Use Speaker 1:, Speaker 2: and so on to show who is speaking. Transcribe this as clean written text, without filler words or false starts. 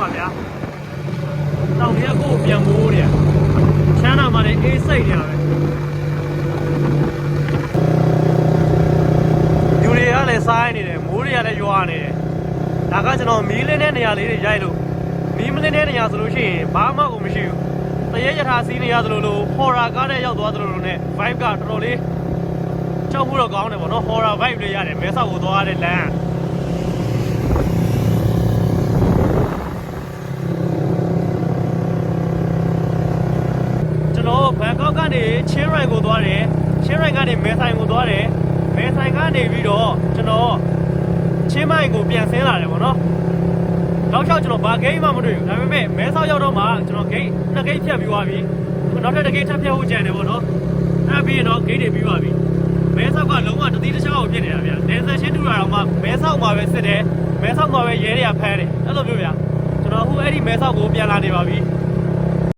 Speaker 1: ပါဗျာတောင်ကြီးကိုပြန်မိုးတယ်ချမ်းသာမှလည်းအေးစိတ်နေရပဲယူတွေကလည်းစားနေတယ်မိုးတွေကလည်းရွာနေတယ်ဒါကကျွန်တော်မီးလင်းတဲ့နေရာလေးတွေရိုက်လို့မီးမလင်းတဲ့နေရာဆိုလို့ရှိရင်ဘာမှကိုမရှိဘူးတရေရထားစီးနေရသလိုလို horror ကားနဲ့ရောက်သွားသလိုလိုနဲ့ vibe ကတော်တော်လေးကြောက်မှုတော့ကောင်းတယ်ပေါ့နော် horror vibe လေးရတယ်မဲဆောက်ကိုသွားရတဲ့လမ်းကျွန်တော်ဘန်ကောက်ကနေချင်းရိုင်ကိုသွားတယ်ချင်းရိုင်ကနေမဲဆိုင်ကိုသွားတယ်မဲဆိုင်ကနေပြီးတော့ကျွန်တော်ချင်းမိုင်ကိုပြန်ဆင်းလာတယ်ပေါ့နော်နောက်လျှောက်ကျွန်တော်ဘာဂိမ်းမှမတွေ့ဘူးဒါပေမဲ့မဲဆောက်ရောက်တော့မှကျွန်တော်ဂိမ်း2ဂိမ်းဖြတ်ပြီးသွားပြီနောက်ထပ်2ဂိမ်းထပ်ဖြတ်ဖို့ကြံတယ်ပေါ့နော်အဲ့ပြီးရင်တော့ဂိမ်းတွေပြီးသွားပြီမဲဆောက်ကလုံးဝတတိတခြားကိုဖြစ်နေတာဗျာနယ်စပ်ချင်းတူတာတော့မှမဲဆောက်မှာပဲစစ်တယ်မဲဆောက်မှာပဲရဲတွေကဖမ်းတယ်အဲ့လိုမျိုးဗျာကျွန်တော်အခုအဲ့ဒီမဲဆောက်ကိုပြန်လာနေပါပြီ